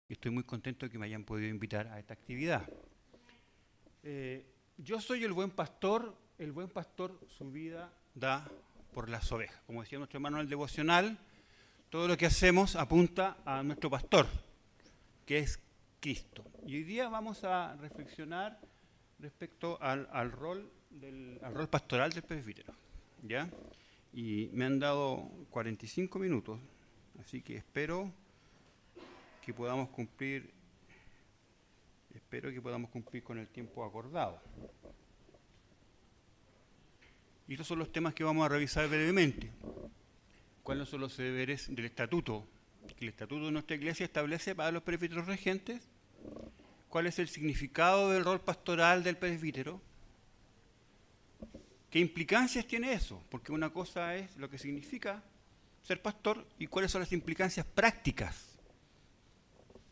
Estoy muy contento de que me hayan podido invitar a esta actividad. Yo soy el buen pastor su vida da por las ovejas. Como decía nuestro hermano en el devocional, todo lo que hacemos apunta a nuestro pastor, que es Cristo. Y hoy día vamos a reflexionar respecto al rol pastoral del presbítero, ¿ya? Y me han dado 45 minutos, así que espero que podamos cumplir con el tiempo acordado. Y estos son los temas que vamos a revisar brevemente. ¿Cuáles son los deberes del estatuto que el estatuto de nuestra iglesia establece para los presbíteros regentes? ¿Cuál es el significado del rol pastoral del presbítero? ¿Qué implicancias tiene eso? Porque una cosa es lo que significa ser pastor y cuáles son las implicancias prácticas.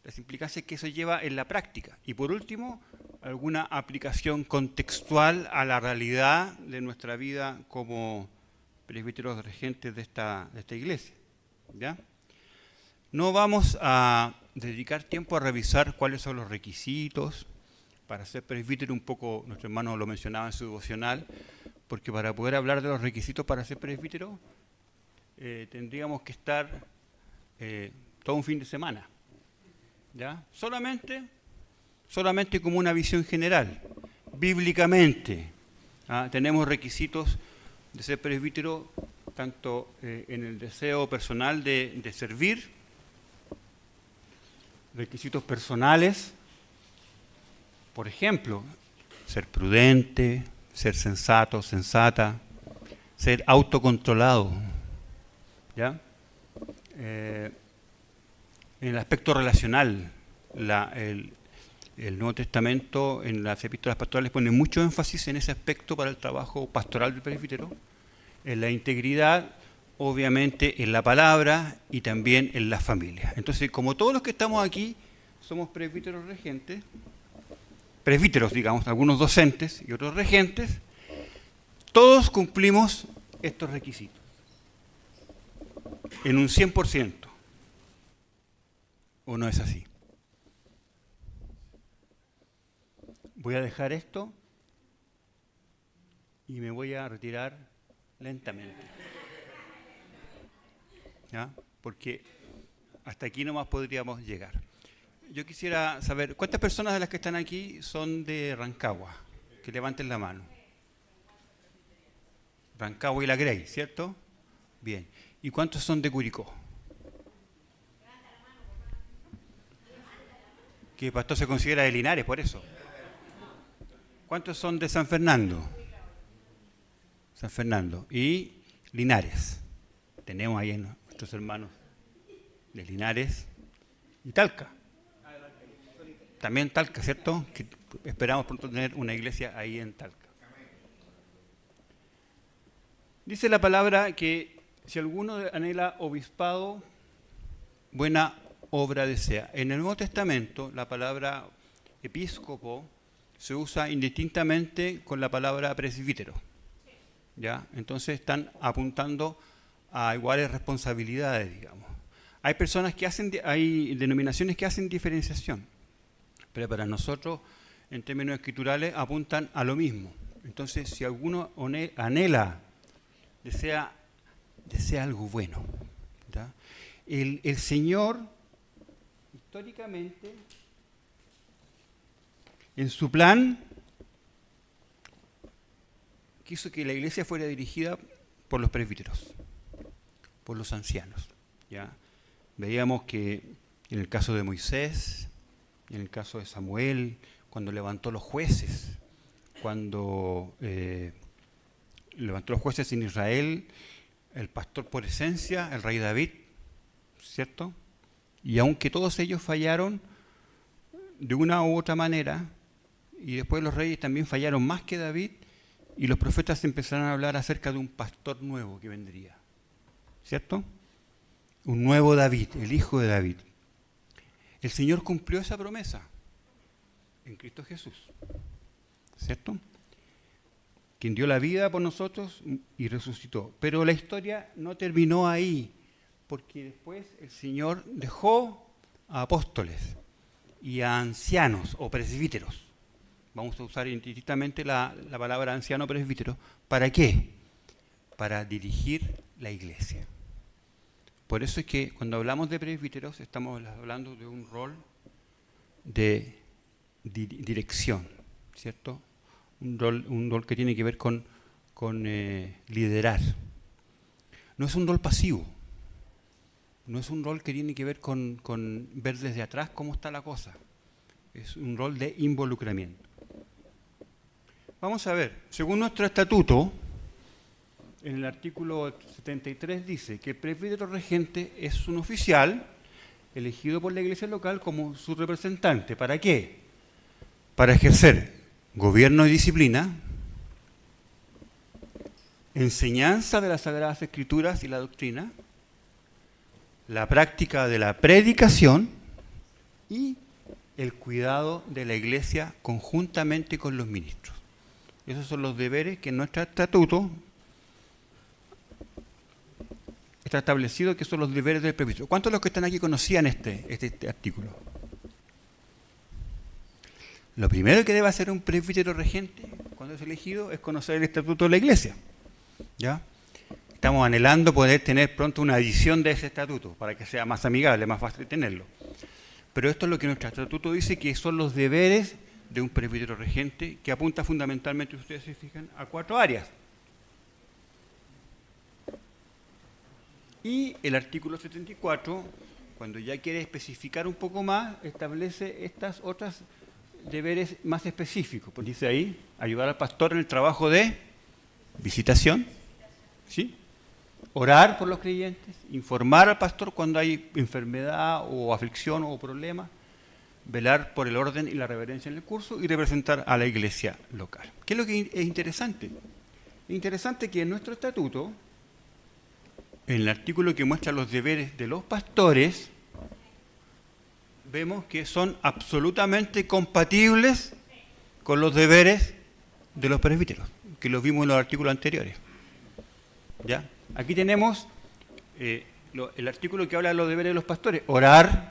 Las implicancias que eso lleva en la práctica. Y por último, alguna aplicación contextual a la realidad de nuestra vida como presbíteros regentes de esta iglesia, ¿ya? No vamos a dedicar tiempo a revisar cuáles son los requisitos para ser presbítero. Un poco nuestro hermano lo mencionaba en su devocional, porque para poder hablar de los requisitos para ser presbítero tendríamos que estar todo un fin de semana, ¿ya? Solamente como una visión general. Bíblicamente, tenemos requisitos de ser presbítero tanto en el deseo personal de servir, requisitos personales, por ejemplo, ser prudente, ser sensato, sensata, ser autocontrolado, ¿ya? En el aspecto relacional, el Nuevo Testamento en las epístolas pastorales pone mucho énfasis en ese aspecto para el trabajo pastoral del presbítero, en la integridad, obviamente en la palabra y también en la familia. Entonces, como todos los que estamos aquí somos presbíteros regentes, presbíteros, digamos, algunos docentes y otros regentes, todos cumplimos estos requisitos en un 100%. ¿O no es así? Voy a dejar esto y me voy a retirar lentamente, ¿ya? Porque hasta aquí nomás podríamos llegar. Yo quisiera saber, ¿cuántas personas de las que están aquí son de Rancagua? Que levanten la mano. Rancagua y La Grey, ¿cierto? Bien. ¿Y cuántos son de Curicó? Que el pastor se considera de Linares, por eso. ¿Cuántos son de San Fernando? San Fernando. Y Linares. Tenemos ahí nuestros hermanos de Linares y Talca. También Talca, ¿cierto? Que esperamos pronto tener una iglesia ahí en Talca. Dice la palabra que si alguno anhela obispado, buena obra desea. En el Nuevo Testamento la palabra episcopo se usa indistintamente con la palabra presbítero, ¿ya? Entonces están apuntando a iguales responsabilidades, digamos. Hay personas que hay denominaciones que hacen diferenciación, pero para nosotros, en términos escriturales, apuntan a lo mismo. Entonces, si alguno anhela, desea algo bueno, ¿ya? El Señor, históricamente, en su plan, quiso que la iglesia fuera dirigida por los presbíteros, por los ancianos, ¿ya? Veíamos que en el caso de Moisés, en el caso de Samuel, cuando levantó los jueces, cuando levantó los jueces en Israel, el pastor por esencia, el rey David, ¿cierto? Y aunque todos ellos fallaron de una u otra manera, y después los reyes también fallaron más que David, y los profetas empezaron a hablar acerca de un pastor nuevo que vendría, ¿cierto? Un nuevo David, el hijo de David. El Señor cumplió esa promesa en Cristo Jesús, ¿cierto? Quien dio la vida por nosotros y resucitó. Pero la historia no terminó ahí, porque después el Señor dejó a apóstoles, y a ancianos o presbíteros. Vamos a usar indistintamente la palabra anciano o presbítero. ¿Para qué? Para dirigir la iglesia. Por eso es que cuando hablamos de presbíteros estamos hablando de un rol de dirección, ¿cierto? Un rol que tiene que ver con liderar. No es un rol pasivo, no es un rol que tiene que ver con ver desde atrás cómo está la cosa. Es un rol de involucramiento. Vamos a ver, según nuestro estatuto, en el artículo 73 dice que el presbítero regente es un oficial elegido por la iglesia local como su representante. ¿Para qué? Para ejercer gobierno y disciplina, enseñanza de las Sagradas Escrituras y la doctrina, la práctica de la predicación y el cuidado de la iglesia conjuntamente con los ministros. Esos son los deberes que en nuestro estatuto está establecido que son los deberes del presbítero. ¿Cuántos de los que están aquí conocían este artículo? Lo primero que debe hacer un presbítero regente cuando es elegido es conocer el estatuto de la iglesia. ¿Ya? Estamos anhelando poder tener pronto una edición de ese estatuto para que sea más amigable, más fácil de tenerlo. Pero esto es lo que nuestro estatuto dice que son los deberes de un presbítero regente, que apunta fundamentalmente, si ustedes se fijan, a 4 áreas. Y el artículo 74, cuando ya quiere especificar un poco más, establece estas otras deberes más específicos. Pues dice ahí, ayudar al pastor en el trabajo de visitación, ¿sí? Orar por los creyentes, informar al pastor cuando hay enfermedad o aflicción o problema, velar por el orden y la reverencia en el curso y representar a la iglesia local. ¿Qué es lo que es interesante? Es interesante que en nuestro estatuto, en el artículo que muestra los deberes de los pastores, vemos que son absolutamente compatibles con los deberes de los presbíteros, que los vimos en los artículos anteriores. ¿Ya? Aquí tenemos el artículo que habla de los deberes de los pastores: orar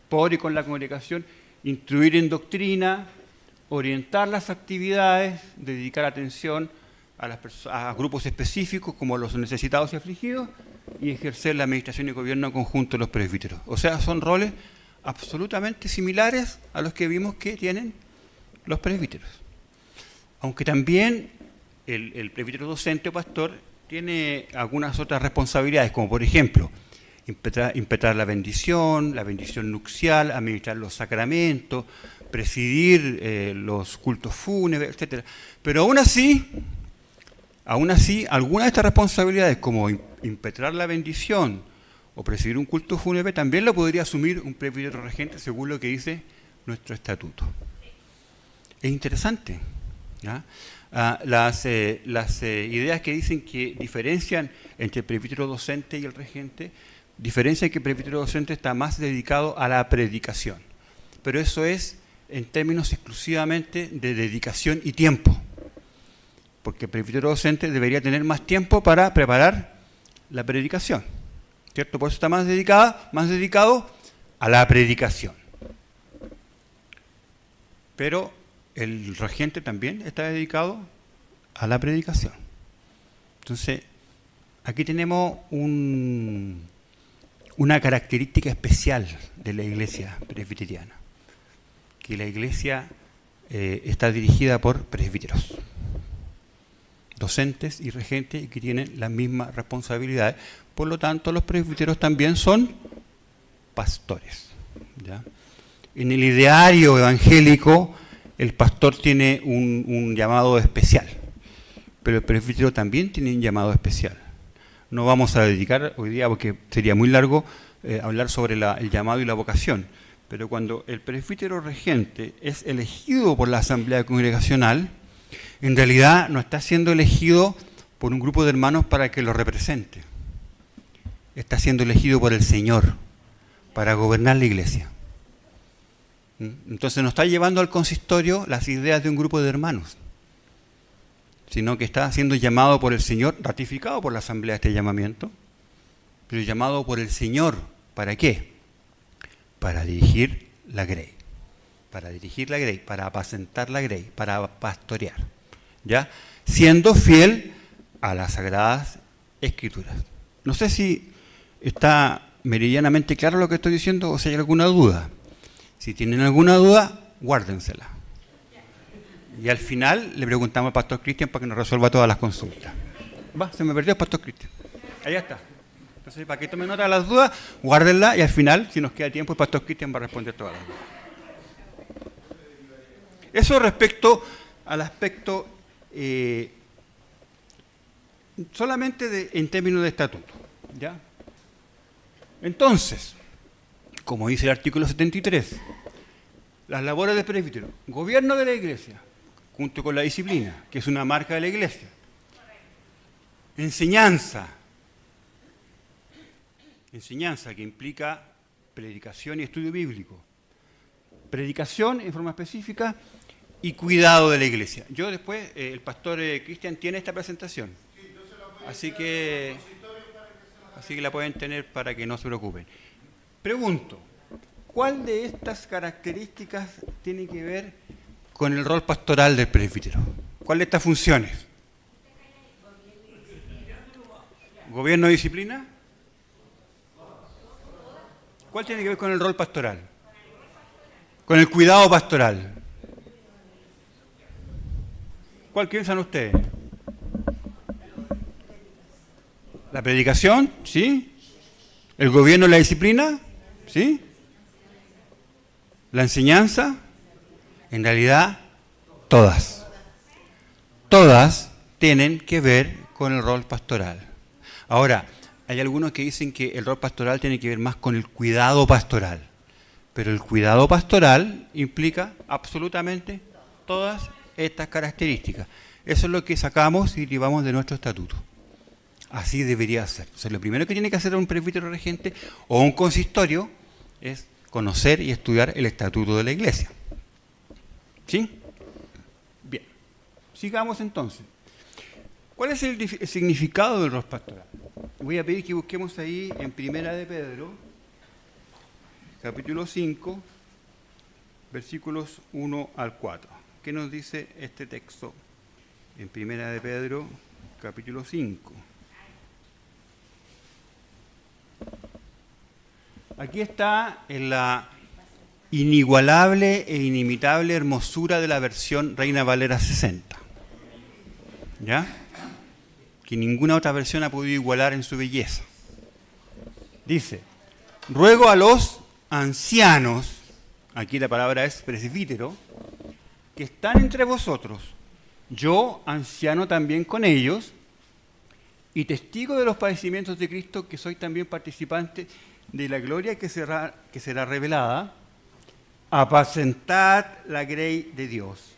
por y con la congregación, instruir en doctrina, orientar las actividades, dedicar atención a grupos específicos como los necesitados y afligidos, y ejercer la administración y gobierno conjunto de los presbíteros. O sea, son roles absolutamente similares a los que vimos que tienen los presbíteros. Aunque también el presbítero docente o pastor tiene algunas otras responsabilidades, como por ejemplo, impetrar la bendición nupcial, administrar los sacramentos, presidir los cultos fúnebres, etc. Pero aún así, algunas de estas responsabilidades, como impetrar la bendición o presidir un culto fúnebre, también lo podría asumir un presbítero regente según lo que dice nuestro estatuto. Es interesante, ¿ya? Las ideas que dicen que diferencian entre el presbítero docente y el regente, diferencian que el presbítero docente está más dedicado a la predicación, pero eso es en términos exclusivamente de dedicación y tiempo, porque el presbítero docente debería tener más tiempo para preparar la predicación, ¿cierto? Por eso está más dedicado a la predicación. Pero el regente también está dedicado a la predicación. Entonces, aquí tenemos una característica especial de la iglesia presbiteriana, que la iglesia está dirigida por presbíteros, docentes y regentes, y que tienen las mismas responsabilidades. Por lo tanto, los presbíteros también son pastores, ¿ya? En el ideario evangélico, el pastor tiene un llamado especial, pero el presbítero también tiene un llamado especial. No vamos a dedicar hoy día, porque sería muy largo, hablar sobre el llamado y la vocación, pero cuando el presbítero regente es elegido por la asamblea congregacional, en realidad no está siendo elegido por un grupo de hermanos para que lo represente. Está siendo elegido por el Señor para gobernar la iglesia. Entonces no está llevando al consistorio las ideas de un grupo de hermanos, sino que está siendo llamado por el Señor, ratificado por la asamblea este llamamiento, pero llamado por el Señor, ¿para qué? Para dirigir la grey. para dirigir la grey, para apacentar la grey, para pastorear, ¿ya? Siendo fiel a las Sagradas Escrituras. No sé si está meridianamente claro lo que estoy diciendo o si hay alguna duda. Si tienen alguna duda, guárdensela. Y al final le preguntamos al pastor Cristian para que nos resuelva todas las consultas. Va, se me perdió el pastor Cristian. Allá está. Entonces, para que tome nota de las dudas, guárdenla y al final, si nos queda tiempo, el pastor Cristian va a responder todas las dudas. Eso respecto al aspecto solamente en términos de estatuto, ¿ya? Entonces, como dice el artículo 73, las labores del presbítero, gobierno de la iglesia, junto con la disciplina, que es una marca de la iglesia, enseñanza que implica predicación y estudio bíblico, predicación en forma específica y cuidado de la iglesia. Yo después, el pastor Cristian tiene esta presentación, así que la pueden tener para que no se preocupen. Pregunto, ¿cuál de estas características tiene que ver con el rol pastoral del presbítero? ¿Cuál de estas funciones? ¿Gobierno y disciplina? ¿Cuál tiene que ver con el rol pastoral? Con el cuidado pastoral. ¿Cuál piensan ustedes? ¿La predicación? ¿Sí? ¿El gobierno y la disciplina? ¿Sí? ¿La enseñanza? En realidad, todas. Todas tienen que ver con el rol pastoral. Ahora, hay algunos que dicen que el rol pastoral tiene que ver más con el cuidado pastoral. Pero el cuidado pastoral implica absolutamente todas estas características. Eso es lo que sacamos y derivamos de nuestro estatuto. Así debería ser. O sea, lo primero que tiene que hacer un presbítero regente o un consistorio es conocer y estudiar el estatuto de la iglesia. ¿Sí? Bien. Sigamos entonces. ¿Cuál es el significado del rol pastoral? Voy a pedir que busquemos ahí en Primera de Pedro, capítulo 5, versículos 1 al 4. ¿Qué nos dice este texto en Primera de Pedro, capítulo 5? Aquí está en la inigualable e inimitable hermosura de la versión Reina Valera 60. ¿Ya? Que ninguna otra versión ha podido igualar en su belleza. Dice, ruego a los ancianos, aquí la palabra es presbítero, que están entre vosotros, yo, anciano también con ellos, y testigo de los padecimientos de Cristo, que soy también participante de la gloria que será revelada, apacentad la grey de Dios,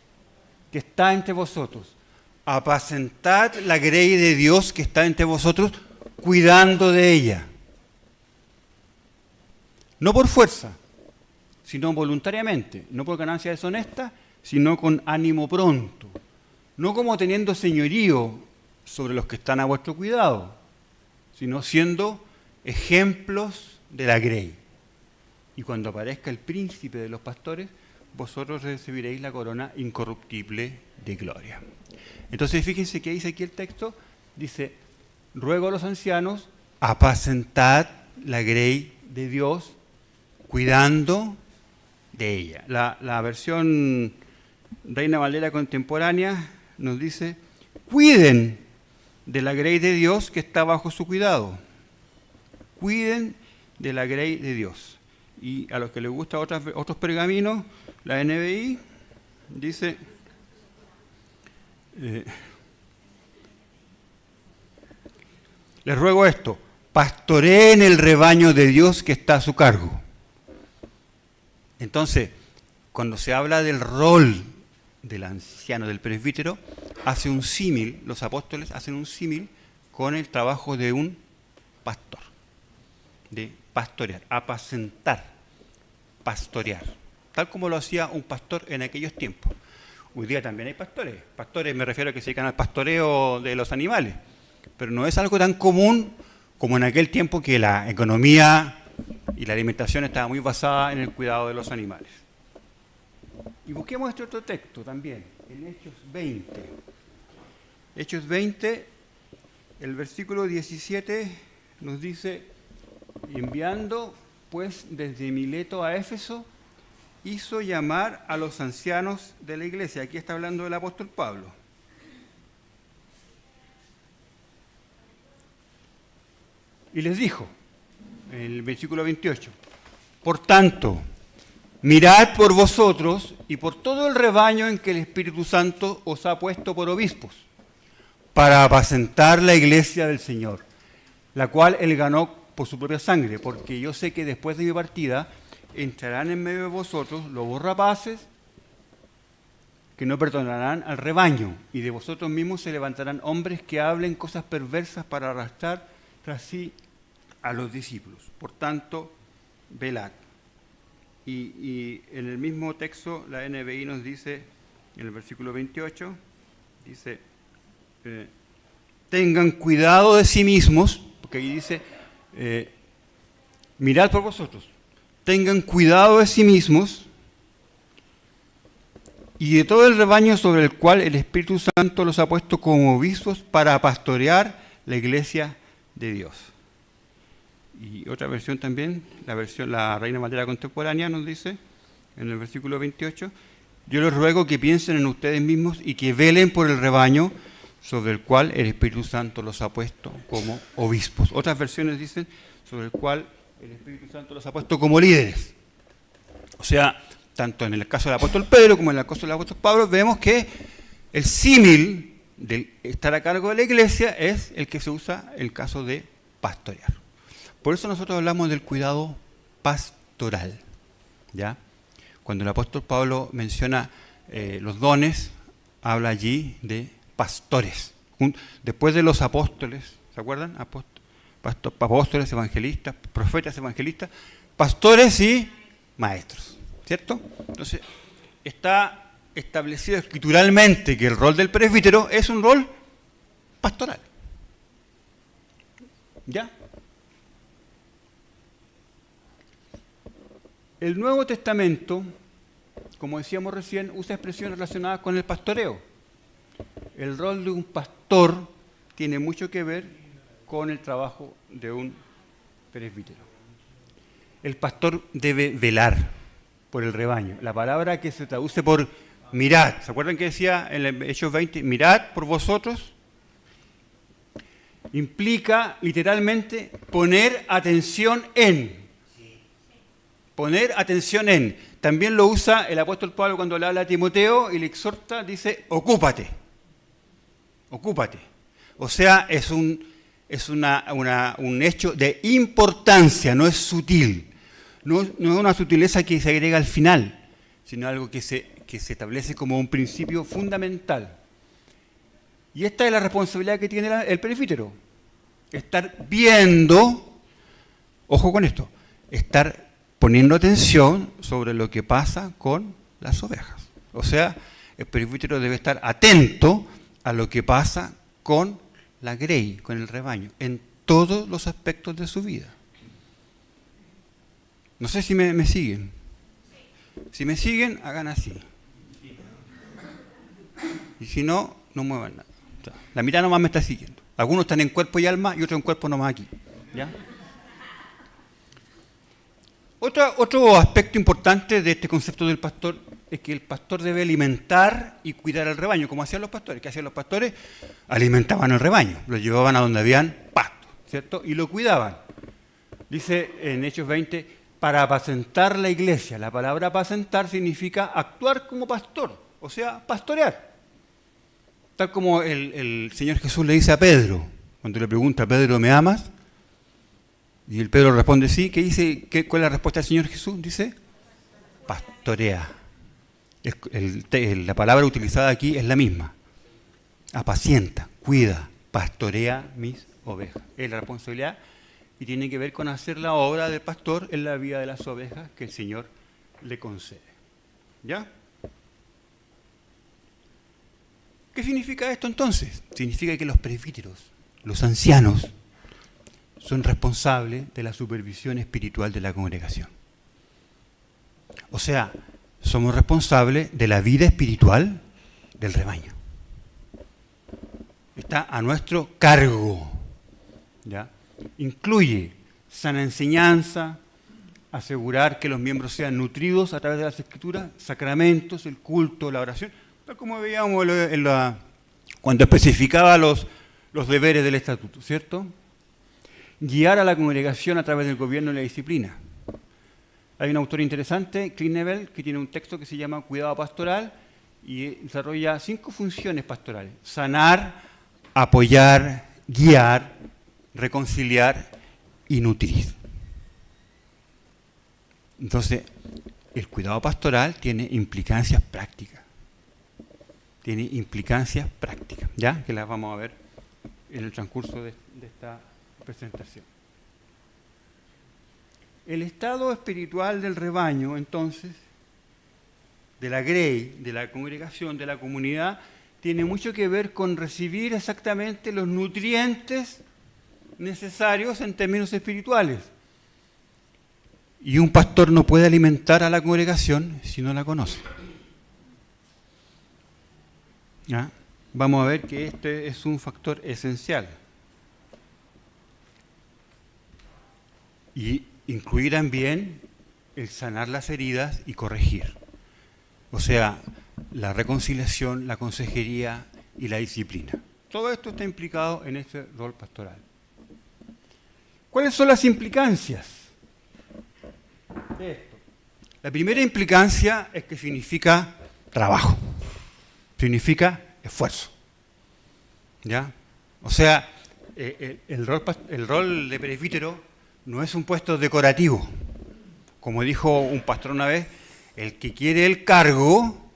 que está entre vosotros. Apacentad la grey de Dios que está entre vosotros, cuidando de ella. No por fuerza, sino voluntariamente, no por ganancia deshonesta, sino con ánimo pronto. No como teniendo señorío sobre los que están a vuestro cuidado, sino siendo ejemplos de la grey. Y cuando aparezca el príncipe de los pastores, vosotros recibiréis la corona incorruptible de gloria. Entonces, fíjense que dice aquí el texto, dice, ruego a los ancianos, apacentad la grey de Dios, cuidando de ella. La versión Reina Valera contemporánea nos dice, cuiden de la grey de Dios que está bajo su cuidado. Cuiden de la grey de Dios. Y a los que les gustan otros pergaminos, la NBI dice, les ruego esto, pastoreen el rebaño de Dios que está a su cargo. Entonces, cuando se habla del rol del anciano, del presbítero, hace un símil, los apóstoles hacen un símil con el trabajo de un pastor, de pastorear, apacentar, pastorear, tal como lo hacía un pastor en aquellos tiempos. Hoy día también hay pastores. Pastores me refiero a que se dedican al pastoreo de los animales. Pero no es algo tan común como en aquel tiempo que la economía y la alimentación estaba muy basada en el cuidado de los animales. Y busquemos este otro texto también, en Hechos 20. Hechos 20, el versículo 17 nos dice, enviando pues desde Mileto a Éfeso, hizo llamar a los ancianos de la iglesia. Aquí está hablando el apóstol Pablo. Y les dijo, en el versículo 28, por tanto, mirad por vosotros y por todo el rebaño en que el Espíritu Santo os ha puesto por obispos, para apacentar la iglesia del Señor, la cual él ganó por su propia sangre, porque yo sé que después de mi partida entrarán en medio de vosotros lobos rapaces que no perdonarán al rebaño, y de vosotros mismos se levantarán hombres que hablen cosas perversas para arrastrar tras sí a los discípulos. Por tanto, velad. Y en el mismo texto, la NBI nos dice, en el versículo 28, dice, tengan cuidado de sí mismos, porque ahí dice, mirad por vosotros, tengan cuidado de sí mismos y de todo el rebaño sobre el cual el Espíritu Santo los ha puesto como obispos para pastorear la iglesia de Dios. Y otra versión también, la Reina Valera contemporánea nos dice, en el versículo 28, yo les ruego que piensen en ustedes mismos y que velen por el rebaño sobre el cual el Espíritu Santo los ha puesto como obispos. Otras versiones dicen, sobre el cual el Espíritu Santo los ha puesto como líderes. O sea, tanto en el caso del apóstol Pedro como en el caso del apóstol Pablo, vemos que el símil de estar a cargo de la iglesia es el que se usa en el caso de pastorear. Por eso nosotros hablamos del cuidado pastoral, ¿ya? Cuando el apóstol Pablo menciona los dones, habla allí de pastores. Después de los apóstoles, ¿se acuerdan? Apóstoles, evangelistas, profetas, evangelistas, pastores y maestros, ¿cierto? Entonces, está establecido escrituralmente que el rol del presbítero es un rol pastoral. ¿Ya? El Nuevo Testamento, como decíamos recién, usa expresiones relacionadas con el pastoreo. El rol de un pastor tiene mucho que ver con el trabajo de un presbítero. El pastor debe velar por el rebaño. La palabra que se traduce por mirad, ¿se acuerdan que decía en Hechos 20? Mirad por vosotros. Implica literalmente poner atención en. Poner atención en. También lo usa el apóstol Pablo cuando le habla a Timoteo y le exhorta, dice, ocúpate. Ocúpate. O sea, es un hecho de importancia, no es sutil. No es una sutileza que se agrega al final, sino algo que se establece como un principio fundamental. Y esta es la responsabilidad que tiene el presbítero. Estar viendo, ojo con esto, estar poniendo atención sobre lo que pasa con las ovejas. O sea, el presbítero debe estar atento a lo que pasa con la grey, con el rebaño, en todos los aspectos de su vida. No sé si me siguen. Si me siguen, hagan así. Y si no, no muevan nada. La mitad nomás me está siguiendo. Algunos están en cuerpo y alma y otros en cuerpo nomás aquí. ¿Ya? Otro aspecto importante de este concepto del pastor es que el pastor debe alimentar y cuidar al rebaño, como hacían los pastores. ¿Qué hacían los pastores? Alimentaban al rebaño, lo llevaban a donde habían pasto, ¿cierto? Y lo cuidaban. Dice en Hechos 20, para apacentar la iglesia. La palabra apacentar significa actuar como pastor, o sea, pastorear. Tal como el Señor Jesús le dice a Pedro, cuando le pregunta, Pedro, ¿me amas? Y el Pedro responde sí. ¿Qué dice? ¿Cuál es la respuesta del Señor Jesús? Dice, pastorea. La palabra utilizada aquí es la misma. Apacienta, cuida, pastorea mis ovejas. Es la responsabilidad y tiene que ver con hacer la obra del pastor en la vida de las ovejas que el Señor le concede. ¿Ya? ¿Qué significa esto entonces? Significa que los presbíteros, los ancianos, son responsables de la supervisión espiritual de la congregación. O sea, somos responsables de la vida espiritual del rebaño. Está a nuestro cargo. ¿Ya? Incluye sana enseñanza, asegurar que los miembros sean nutridos a través de las escrituras, sacramentos, el culto, la oración, tal como veíamos cuando especificaba los deberes del estatuto, ¿cierto? Guiar a la congregación a través del gobierno y la disciplina. Hay un autor interesante, Klinebel, que tiene un texto que se llama Cuidado Pastoral y desarrolla 5 funciones pastorales: sanar, apoyar, guiar, reconciliar y nutrir. Entonces, el cuidado pastoral tiene implicancias prácticas. Tiene implicancias prácticas, ¿ya? Que las vamos a ver en el transcurso de esta presentación. El estado espiritual del rebaño, entonces, de la grey, de la congregación, de la comunidad, tiene mucho que ver con recibir exactamente los nutrientes necesarios en términos espirituales. Y un pastor no puede alimentar a la congregación si no la conoce. ¿Ya? Vamos a ver que este es un factor esencial. Y incluir también el sanar las heridas y corregir. O sea, la reconciliación, la consejería y la disciplina. Todo esto está implicado en este rol pastoral. ¿Cuáles son las implicancias de esto? La primera implicancia es que significa trabajo, significa esfuerzo. ¿Ya? O sea, el rol de presbítero no es un puesto decorativo. Como dijo un pastor una vez, el que quiere el cargo,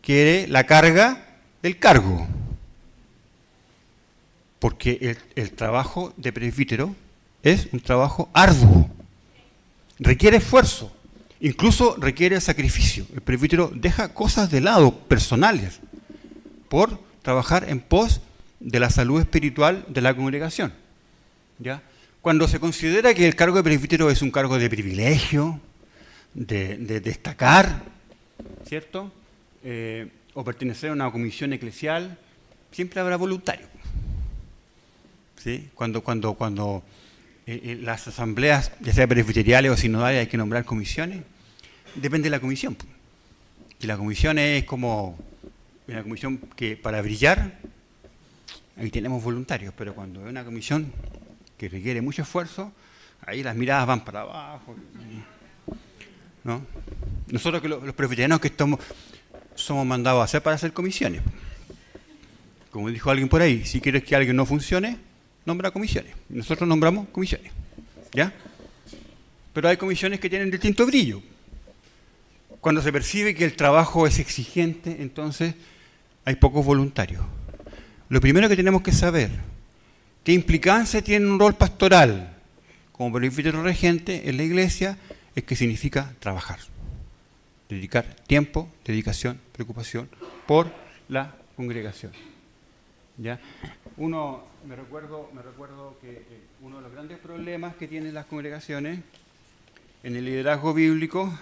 quiere la carga del cargo. Porque el trabajo de presbítero es un trabajo arduo. Requiere esfuerzo, incluso requiere sacrificio. El presbítero deja cosas de lado, personales, por trabajar en pos de la salud espiritual de la congregación. ¿Ya? Cuando se considera que el cargo de presbítero es un cargo de privilegio, de destacar, ¿cierto? O pertenecer a una comisión eclesial, siempre habrá voluntarios. ¿Sí? Cuando las asambleas, ya sea presbiteriales o sinodales, hay que nombrar comisiones, depende de la comisión. Si la comisión es como una comisión que para brillar, ahí tenemos voluntarios, pero cuando es una comisión que requiere mucho esfuerzo, ahí las miradas van para abajo, ¿no? Nosotros que los presbiterianos que somos mandados a hacer para hacer comisiones. Como dijo alguien por ahí, si quieres que alguien no funcione, nombra comisiones. Nosotros nombramos comisiones, ¿ya? Pero hay comisiones que tienen distinto brillo. Cuando se percibe que el trabajo es exigente, entonces hay pocos voluntarios. Lo primero que tenemos que saber, ¿qué implicancia tiene un rol pastoral como presbítero regente en la iglesia? Es que significa trabajar, dedicar tiempo, dedicación, preocupación por la congregación. ¿Ya? Me recuerdo que uno de los grandes problemas que tienen las congregaciones en el liderazgo bíblico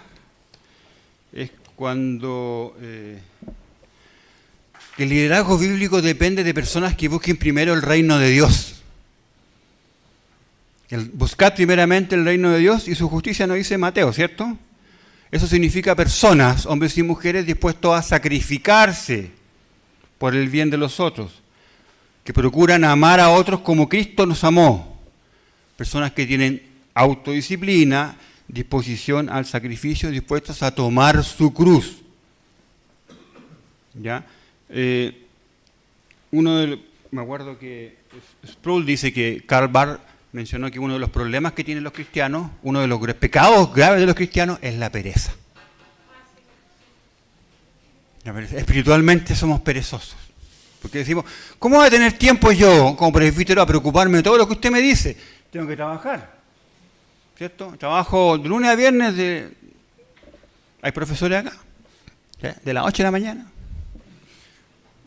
es cuando el liderazgo bíblico depende de personas que busquen primero el reino de Dios. Buscad primeramente el reino de Dios y su justicia, nos dice Mateo, ¿cierto? Eso significa personas, hombres y mujeres, dispuestos a sacrificarse por el bien de los otros, que procuran amar a otros como Cristo nos amó. Personas que tienen autodisciplina, disposición al sacrificio, dispuestos a tomar su cruz. ¿Ya? Me acuerdo que Sproul dice que Karl Barth mencionó que uno de los problemas que tienen los cristianos, uno de los pecados graves de los cristianos es la pereza. Espiritualmente somos perezosos. Porque decimos, ¿cómo voy a tener tiempo yo, como presbítero, a preocuparme de todo lo que usted me dice? Tengo que trabajar, ¿cierto? Trabajo de lunes a viernes, hay profesores acá, ¿sí? De las 8 de la mañana,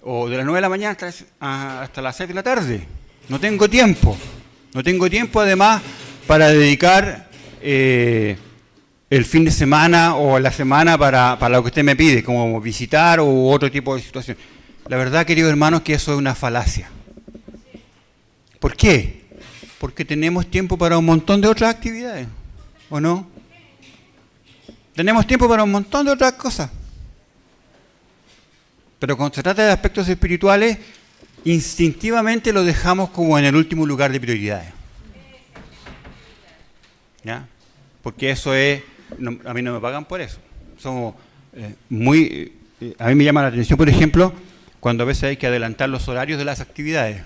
o de las 9 de la mañana hasta las 6 de la tarde. No tengo tiempo además para dedicar el fin de semana o la semana para lo que usted me pide, como visitar u otro tipo de situación. La verdad, queridos hermanos, que eso es una falacia. ¿Por qué? Porque tenemos tiempo para un montón de otras actividades, ¿o no? Tenemos tiempo para un montón de otras cosas. Pero cuando se trata de aspectos espirituales, instintivamente lo dejamos como en el último lugar de prioridades. ¿Ya? Porque eso es, a mí no me pagan por eso. Somos a mí me llama la atención, por ejemplo, cuando a veces hay que adelantar los horarios de las actividades.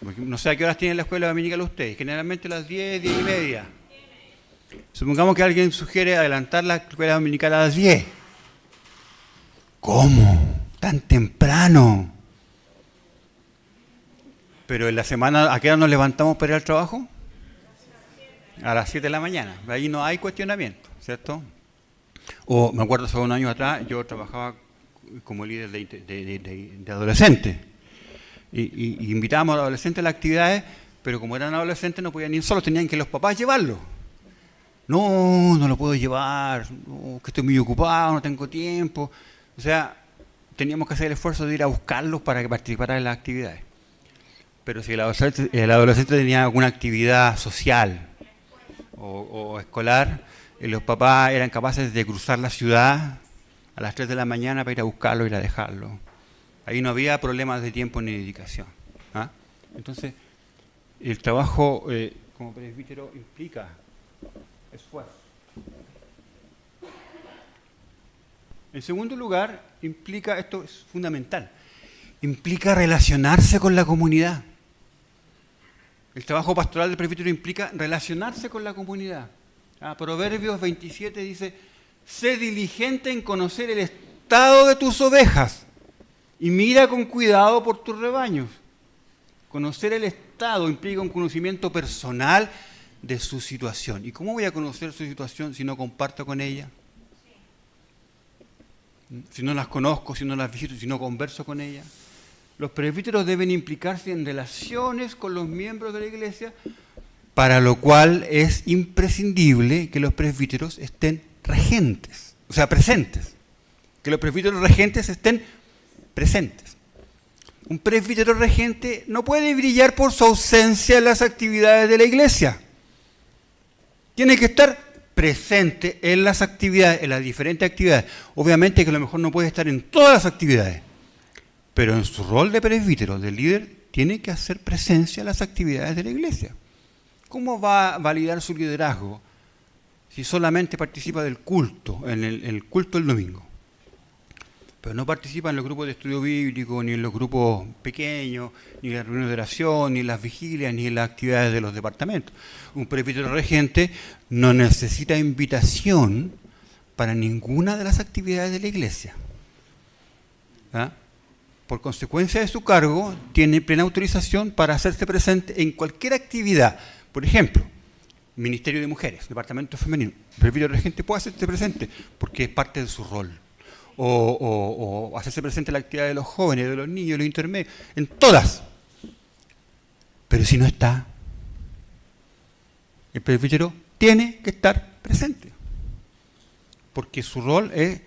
Porque no sé a qué horas tiene la escuela dominical ustedes, generalmente las 10, 10 y media. Supongamos que alguien sugiere adelantar la escuela dominical a las 10. ¿Cómo? ¿Tan temprano? Pero en la semana, ¿a qué hora nos levantamos para ir al trabajo? A las 7 de la mañana. Ahí no hay cuestionamiento, ¿cierto? O me acuerdo hace unos años atrás, yo trabajaba como líder de adolescentes. Y invitábamos a los adolescentes a las actividades, pero como eran adolescentes no podían ir solos, tenían que los papás llevarlos. No lo puedo llevar, no, que estoy muy ocupado, no tengo tiempo. O sea, teníamos que hacer el esfuerzo de ir a buscarlos para que participaran en las actividades. Pero si el adolescente tenía alguna actividad social o escolar, los papás eran capaces de cruzar la ciudad a las 3 de la mañana para ir a buscarlo, ir a dejarlo. Ahí no había problemas de tiempo ni dedicación. ¿Ah? Entonces, el trabajo como presbítero implica esfuerzo. En segundo lugar, implica, esto es fundamental, implica relacionarse con la comunidad. El trabajo pastoral del presbítero implica relacionarse con la comunidad. Proverbios 27 dice, sé diligente en conocer el estado de tus ovejas y mira con cuidado por tus rebaños. Conocer el estado implica un conocimiento personal de su situación. ¿Y cómo voy a conocer su situación si no comparto con ella? Si no las conozco, si no las visito, si no converso con ellas. Los presbíteros deben implicarse en relaciones con los miembros de la iglesia, para lo cual es imprescindible que los presbíteros estén regentes, o sea, presentes. Que los presbíteros regentes estén presentes. Un presbítero regente no puede brillar por su ausencia en las actividades de la iglesia. Tiene que estar presente en las actividades, en las diferentes actividades. Obviamente que a lo mejor no puede estar en todas las actividades, pero en su rol de presbítero, de líder, tiene que hacer presencia en las actividades de la iglesia. ¿Cómo va a validar su liderazgo si solamente participa del culto, en el culto del domingo? Pero no participa en los grupos de estudio bíblico, ni en los grupos pequeños, ni en las reuniones de oración, ni en las vigilias, ni en las actividades de los departamentos. Un presbítero regente no necesita invitación para ninguna de las actividades de la iglesia. ¿Ah? Por consecuencia de su cargo, tiene plena autorización para hacerse presente en cualquier actividad. Por ejemplo, Ministerio de Mujeres, Departamento Femenino. El presbítero regente puede hacerse presente porque es parte de su rol. O hacerse presente en la actividad de los jóvenes, de los niños, de los intermedios, en todas. Pero si no está, el presbítero tiene que estar presente. Porque su rol es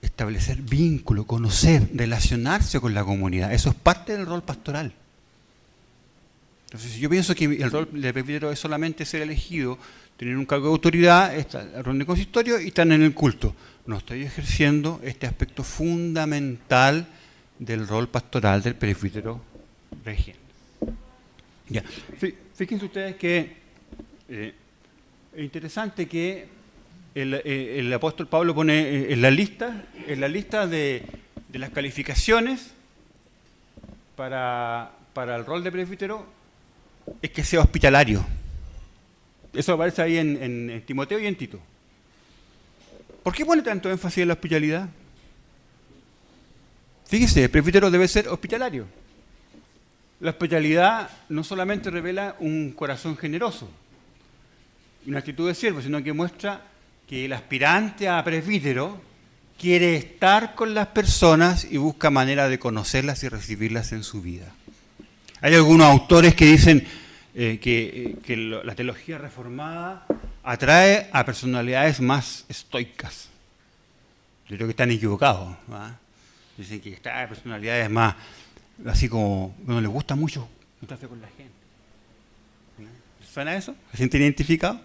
establecer vínculo, conocer, relacionarse con la comunidad. Eso es parte del rol pastoral. Entonces, si yo pienso que el rol del presbítero es solamente ser elegido, tener un cargo de autoridad, estar en la reunión de consistorio y estar en el culto, no estoy ejerciendo este aspecto fundamental del rol pastoral del presbítero regente. Ya. Fíjense ustedes que es interesante que el apóstol Pablo pone en la lista de las calificaciones para el rol de presbítero es que sea hospitalario. Eso aparece ahí en Timoteo y en Tito. ¿Por qué pone tanto énfasis en la hospitalidad? Fíjese, el presbítero debe ser hospitalario. La hospitalidad no solamente revela un corazón generoso, una actitud de siervo, sino que muestra que el aspirante a presbítero quiere estar con las personas y busca manera de conocerlas y recibirlas en su vida. Hay algunos autores que dicen que la teología reformada atrae a personalidades más estoicas. Yo creo que están equivocados, ¿verdad? Dicen que atrae a personalidades más, así como, no les gusta mucho juntarse con la gente. ¿Suena eso? ¿Se sienten identificados?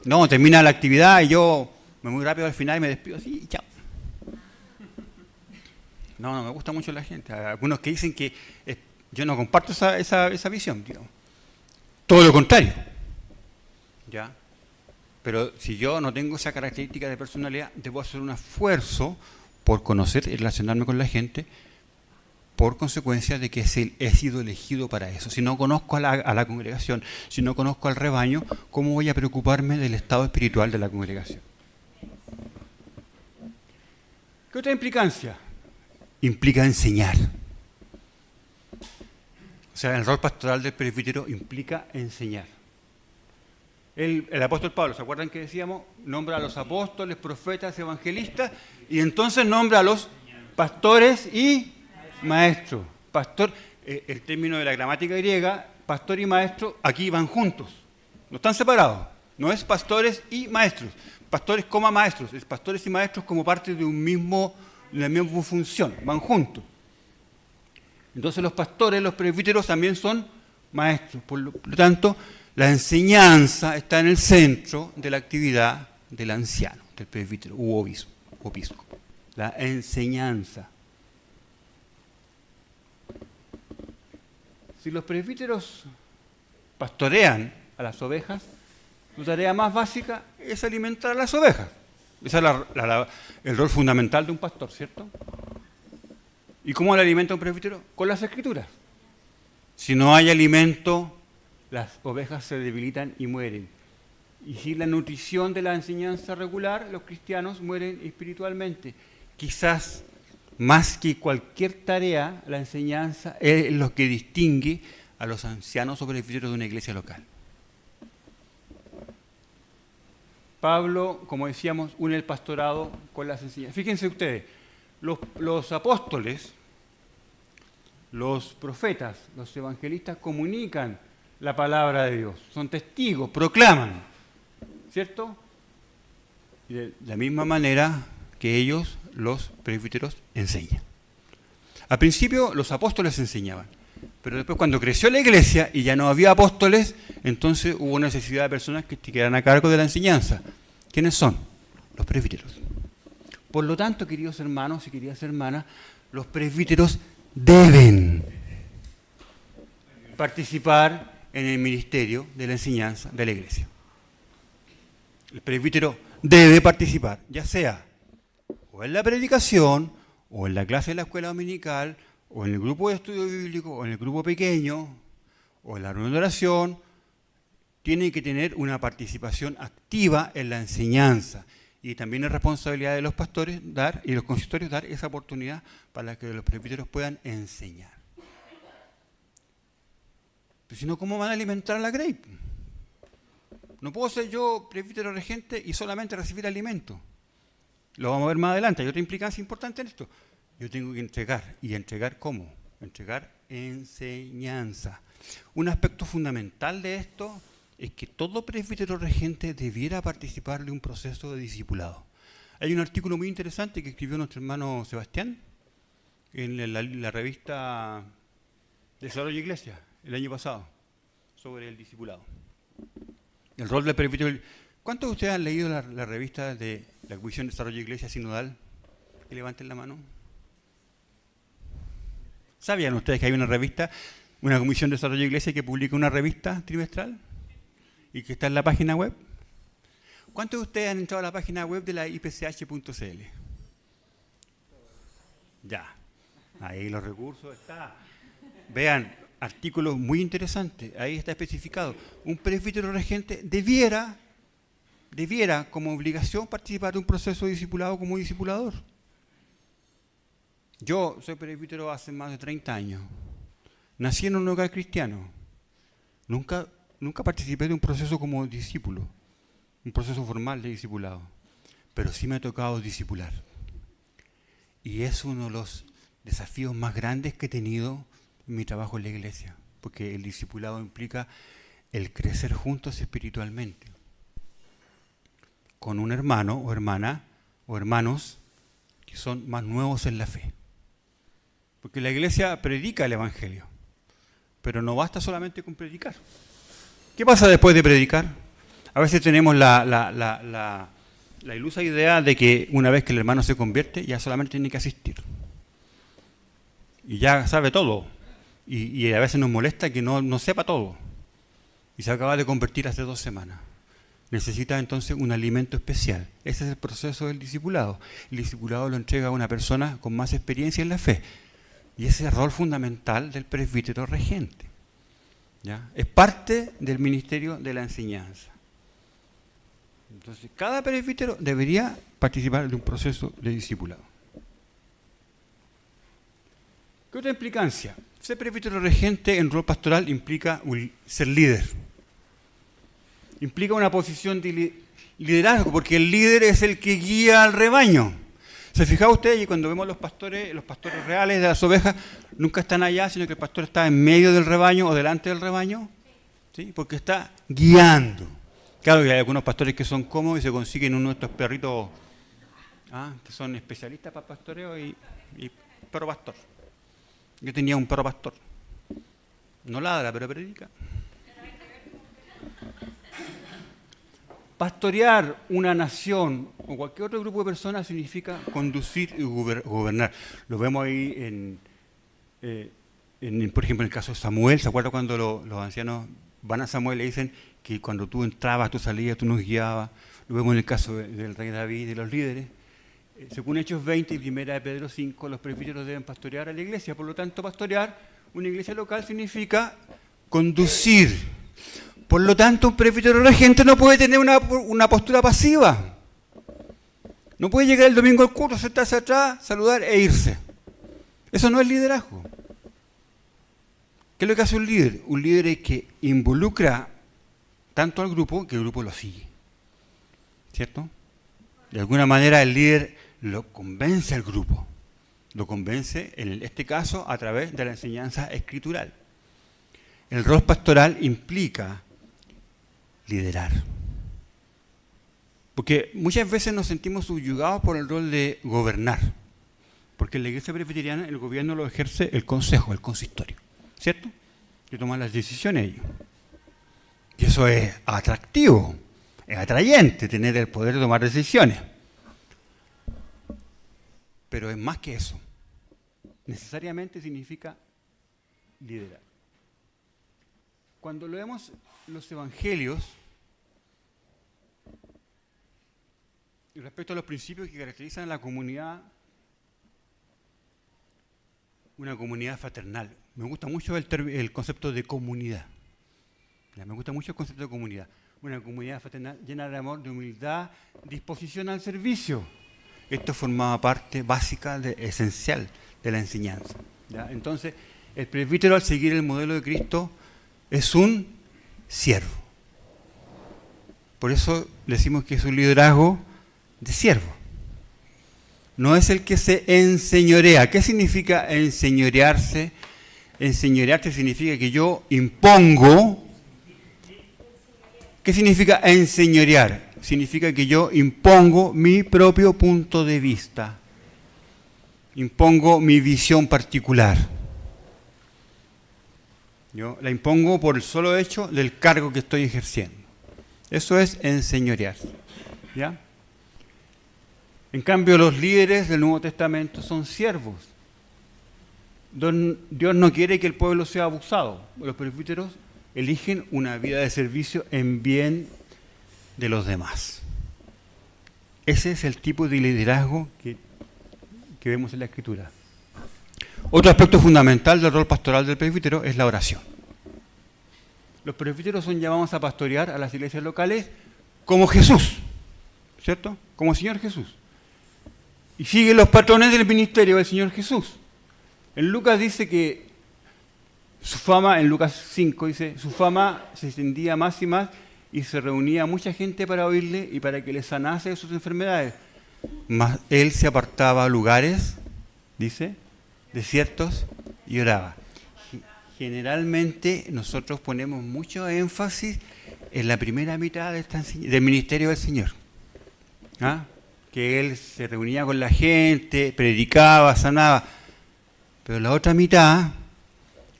No, termina la actividad y yo me voy muy rápido al final y me despido así y chao. No me gusta mucho la gente. Hay algunos que dicen que yo no comparto esa visión, digamos. Todo lo contrario. ¿Ya? Pero si yo no tengo esa característica de personalidad, debo hacer un esfuerzo por conocer y relacionarme con la gente, por consecuencia de que he sido elegido para eso. Si no conozco a la congregación, si no conozco al rebaño, ¿cómo voy a preocuparme del estado espiritual de la congregación? ¿Qué otra implicancia? Implica enseñar. O sea, el rol pastoral del presbítero implica enseñar. El apóstol Pablo, ¿se acuerdan que decíamos? Nombra a los apóstoles, profetas, evangelistas, y entonces nombra a los pastores y maestros. Pastor, el término de la gramática griega, pastor y maestro, aquí van juntos. No están separados. No es pastores y maestros. Pastores, maestros. Es pastores y maestros como parte de la misma función. Van juntos. Entonces los pastores, los presbíteros también son maestros. Por lo tanto, la enseñanza está en el centro de la actividad del anciano, del presbítero u obispo. La enseñanza. Si los presbíteros pastorean a las ovejas, su tarea más básica es alimentar a las ovejas. Ese es el rol fundamental de un pastor, ¿cierto? ¿Y cómo le alimenta un presbítero? Con las escrituras. Si no hay alimento, las ovejas se debilitan y mueren. Y sin la nutrición de la enseñanza regular, los cristianos mueren espiritualmente. Quizás más que cualquier tarea, la enseñanza es lo que distingue a los ancianos o presbíteros de una iglesia local. Pablo, como decíamos, une el pastorado con las enseñanzas. Fíjense ustedes, los apóstoles, los profetas, los evangelistas comunican la palabra de Dios, son testigos, proclaman, ¿cierto? Y de la misma manera que ellos, los presbíteros, enseñan. Al principio los apóstoles enseñaban, pero después cuando creció la iglesia y ya no había apóstoles, entonces hubo necesidad de personas que quedaran a cargo de la enseñanza. ¿Quiénes son? Los presbíteros. Por lo tanto, queridos hermanos y queridas hermanas, los presbíteros deben participar en el ministerio de la enseñanza de la iglesia. El presbítero debe participar, ya sea o en la predicación, o en la clase de la escuela dominical, o en el grupo de estudio bíblico, o en el grupo pequeño, o en la reunión de oración. Tiene que tener una participación activa en la enseñanza. Y también es responsabilidad de los pastores y los consistorios dar esa oportunidad para que los presbíteros puedan enseñar. Pero si no, ¿cómo van a alimentar a la grey? No puedo ser yo presbítero regente y solamente recibir alimento. Lo vamos a ver más adelante. Hay otra implicancia importante en esto. Yo tengo que entregar. ¿Y entregar cómo? Entregar enseñanza. Un aspecto fundamental de esto es que todo presbítero regente debiera participar de un proceso de discipulado. Hay un artículo muy interesante que escribió nuestro hermano Sebastián en la revista Desarrollo Iglesia el año pasado sobre el discipulado. El rol del presbítero. ¿Cuántos de ustedes han leído la revista de la Comisión de Desarrollo Iglesia Sinodal? Que levanten la mano. ¿Sabían ustedes que hay una Comisión de Desarrollo Iglesia que publica una revista trimestral? ¿Y que está en la página web? ¿Cuántos de ustedes han entrado a la página web de la ipch.cl? Ya, ahí los recursos están. Vean, artículos muy interesantes, ahí está especificado. Un presbítero regente debiera como obligación participar de un proceso de discipulado como discipulador. Yo soy presbítero hace más de 30 años. Nací en un hogar cristiano. Nunca participé de un proceso como discípulo, un proceso formal de discipulado, pero sí me ha tocado discipular. Y es uno de los desafíos más grandes que he tenido en mi trabajo en la iglesia, porque el discipulado implica el crecer juntos espiritualmente. con un hermano o hermana o hermanos que son más nuevos en la fe. Porque la iglesia predica el Evangelio, pero no basta solamente con predicar. ¿Qué pasa después de predicar? A veces tenemos la ilusa idea de que una vez que el hermano se convierte, ya solamente tiene que asistir. Y ya sabe todo. Y a veces nos molesta que no sepa todo. Y se acaba de convertir hace 2 semanas. Necesita entonces un alimento especial. Ese es el proceso del discipulado. El discipulado lo entrega a una persona con más experiencia en la fe. Y ese es el rol fundamental del presbítero regente. ¿Ya? Es parte del ministerio de la enseñanza. Entonces, cada presbítero debería participar de un proceso de discipulado. ¿Qué otra implicancia? Ser presbítero regente en rol pastoral implica ser líder. Implica una posición de liderazgo, porque el líder es el que guía al rebaño. ¿Se fija usted? Y cuando vemos los pastores reales de las ovejas, nunca están allá, sino que el pastor está en medio del rebaño o delante del rebaño, ¿sí? Porque está guiando. Claro que hay algunos pastores que son cómodos y se consiguen uno de estos perritos que son especialistas para pastoreo y perro pastor. Yo tenía un perro pastor. No ladra, pero predica. Pastorear una nación o cualquier otro grupo de personas significa conducir y gobernar. Lo vemos ahí por ejemplo, en el caso de Samuel. ¿Se acuerda cuando los ancianos van a Samuel y le dicen que cuando tú entrabas, tú salías, tú nos guiabas? Lo vemos en el caso del rey David y de los líderes. Según Hechos 20 y 1 de Pedro 5, los presbíteros deben pastorear a la iglesia. Por lo tanto, pastorear una iglesia local significa conducir. Por lo tanto, un presbítero regente no puede tener una postura pasiva. No puede llegar el domingo al culto, sentarse atrás, saludar e irse. Eso no es liderazgo. ¿Qué es lo que hace un líder? Un líder es que involucra tanto al grupo que el grupo lo sigue. ¿Cierto? De alguna manera el líder lo convence al grupo. Lo convence, en este caso, a través de la enseñanza escritural. El rol pastoral implica liderar. Porque muchas veces nos sentimos subyugados por el rol de gobernar. Porque en la iglesia presbiteriana el gobierno lo ejerce el consejo, el consistorio. ¿Cierto? Que toman las decisiones ellos. Y eso es atractivo, es atrayente tener el poder de tomar decisiones. Pero es más que eso. Necesariamente significa liderar. Cuando leemos los evangelios, respecto a los principios que caracterizan a la comunidad, una comunidad fraternal. Me gusta mucho el concepto de comunidad. Me gusta mucho el concepto de comunidad. Una comunidad fraternal llena de amor, de humildad, disposición al servicio. Esto formaba parte básica, esencial de la enseñanza. ¿Ya? Entonces, el presbítero, al seguir el modelo de Cristo, es un siervo. Por eso decimos que es un liderazgo de siervo. No es el que se enseñorea. ¿Qué significa enseñorearse? Enseñorearse significa que yo impongo. ¿Qué significa enseñorear? Significa que yo impongo mi propio punto de vista. Impongo mi visión particular. Yo la impongo por el solo hecho del cargo que estoy ejerciendo. Eso es enseñorearse. ¿Ya? En cambio, los líderes del Nuevo Testamento son siervos. Dios no quiere que el pueblo sea abusado. Los presbíteros eligen una vida de servicio en bien de los demás. Ese es el tipo de liderazgo que vemos en la Escritura. Otro aspecto fundamental del rol pastoral del presbítero es la oración. Los presbíteros son llamados a pastorear a las iglesias locales como Jesús, ¿cierto? Como el Señor Jesús. Y siguen los patrones del ministerio del Señor Jesús. En Lucas dice que su fama, en Lucas 5 dice, su fama se extendía más y más y se reunía mucha gente para oírle y para que le sanase de sus enfermedades. Mas él se apartaba a lugares, dice, desiertos y oraba. Generalmente nosotros ponemos mucho énfasis en la primera mitad del ministerio del Señor. ¿Ah? Que él se reunía con la gente, predicaba, sanaba. Pero la otra mitad,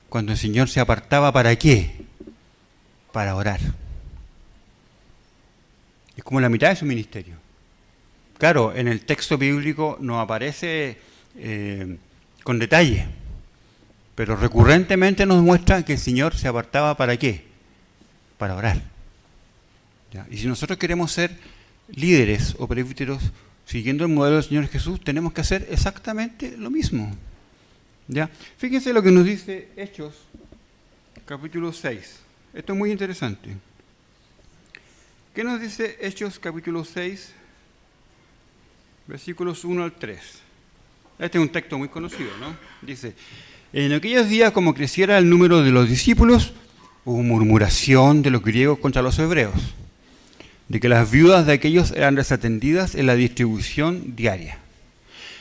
cuando el Señor se apartaba, ¿para qué? Para orar. Es como la mitad de su ministerio. Claro, en el texto bíblico no aparece con detalle, pero recurrentemente nos muestra que el Señor se apartaba ¿para qué? Para orar. ¿Ya? Y si nosotros queremos ser líderes o presbíteros siguiendo el modelo del Señor Jesús, tenemos que hacer exactamente lo mismo. ¿Ya? Fíjense lo que nos dice Hechos, capítulo 6. Esto es muy interesante. ¿Qué nos dice Hechos, capítulo 6, versículos 1 al 3? Este es un texto muy conocido, ¿no? Dice: en aquellos días, como creciera el número de los discípulos, hubo murmuración de los griegos contra los hebreos, de que las viudas de aquellos eran desatendidas en la distribución diaria.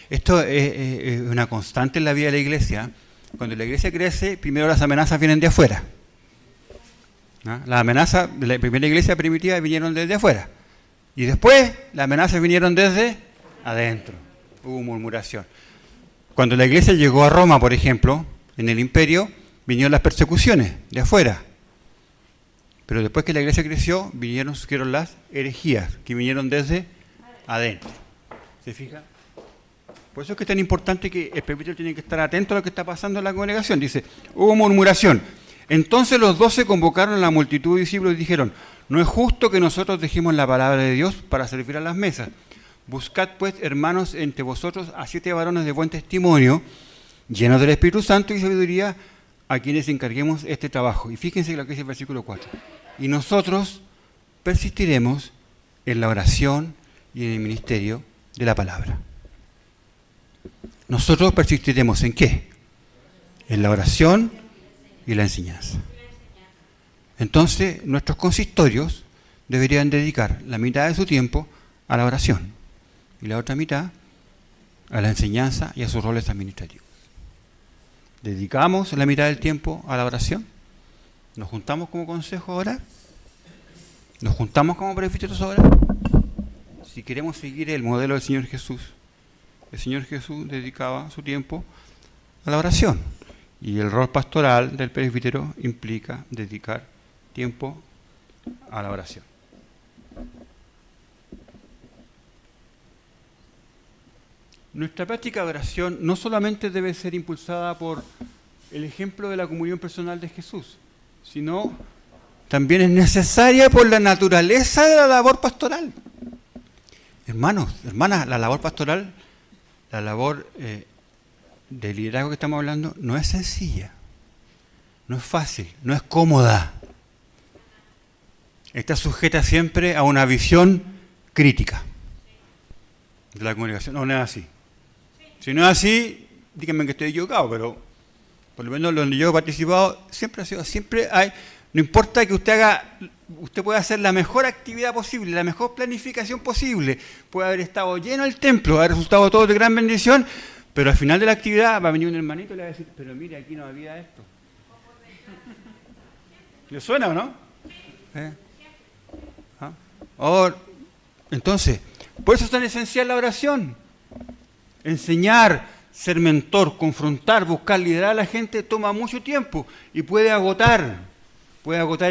Esto es una constante en la vida de la iglesia. Cuando la iglesia crece, primero las amenazas vienen de afuera. ¿No? Las amenazas de la primera iglesia primitiva vinieron desde afuera. Y después las amenazas vinieron desde adentro. Hubo murmuración. Cuando la iglesia llegó a Roma, por ejemplo, en el imperio, vinieron las persecuciones de afuera. Pero después que la iglesia creció, surgieron las herejías, que vinieron desde adentro. ¿Se fija? Por eso es que es tan importante que el presbítero tiene que estar atento a lo que está pasando en la congregación. Dice, hubo murmuración. Entonces los 12 convocaron a la multitud de discípulos y dijeron: no es justo que nosotros dejemos la palabra de Dios para servir a las mesas. Buscad pues, hermanos, entre vosotros a 7 varones de buen testimonio, llenos del Espíritu Santo y sabiduría, a quienes encarguemos este trabajo. Y fíjense lo que dice el versículo 4. Y nosotros persistiremos en la oración y en el ministerio de la palabra. Nosotros persistiremos ¿en qué? En la oración y la enseñanza. Entonces, nuestros consistorios deberían dedicar la mitad de su tiempo a la oración y la otra mitad a la enseñanza y a sus roles administrativos. ¿Dedicamos la mitad del tiempo a la oración? ¿Nos juntamos como consejo a orar? ¿Nos juntamos como presbíteros a orar? Si queremos seguir el modelo del Señor Jesús, el Señor Jesús dedicaba su tiempo a la oración. Y el rol pastoral del presbítero implica dedicar tiempo a la oración. Nuestra práctica de oración no solamente debe ser impulsada por el ejemplo de la comunión personal de Jesús, sino también es necesaria por la naturaleza de la labor pastoral. Hermanos, hermanas, la labor pastoral, la labor de liderazgo que estamos hablando, no es sencilla, no es fácil, no es cómoda. Está sujeta siempre a una visión crítica de la congregación. No es así. Si no es así, díganme que estoy equivocado, pero por lo menos donde yo he participado, siempre ha sido, siempre hay, no importa que usted haga, usted puede hacer la mejor actividad posible, la mejor planificación posible, puede haber estado lleno el templo, haber resultado todo de gran bendición, pero al final de la actividad va a venir un hermanito y le va a decir, pero mire, aquí no había esto. ¿Le suena o no? ¿Ah? Entonces, por eso es tan esencial la oración. Enseñar, ser mentor, confrontar, buscar liderar a la gente toma mucho tiempo y puede agotar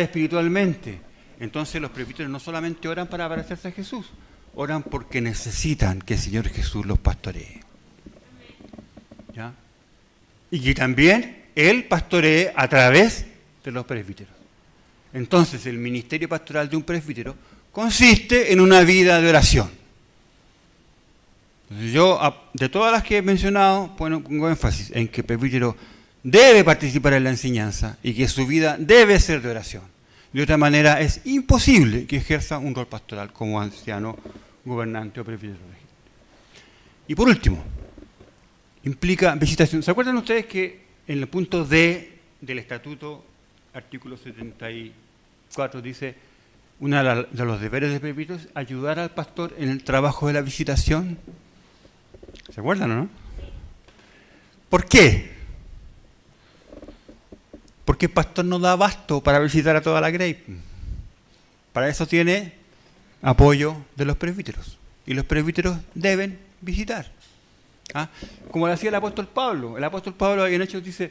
espiritualmente. Entonces los presbíteros no solamente oran para parecerse a Jesús, oran porque necesitan que el Señor Jesús los pastoree. ¿Ya? Y que también Él pastoree a través de los presbíteros. Entonces el ministerio pastoral de un presbítero consiste en una vida de oración. Entonces yo, de todas las que he mencionado, pongo énfasis en que el presbítero debe participar en la enseñanza y que su vida debe ser de oración. De otra manera es imposible que ejerza un rol pastoral como anciano, gobernante o presbítero. Y por último, implica visitación. ¿Se acuerdan ustedes que en el punto D del estatuto, artículo 74, dice, uno de los deberes del presbítero es ayudar al pastor en el trabajo de la visitación? ¿Se acuerdan o no? ¿Por qué? Porque el pastor no da abasto para visitar a toda la grey. Para eso tiene apoyo de los presbíteros. y los presbíteros deben visitar. ¿Ah? Como lo hacía el apóstol Pablo. El apóstol Pablo en Hechos dice,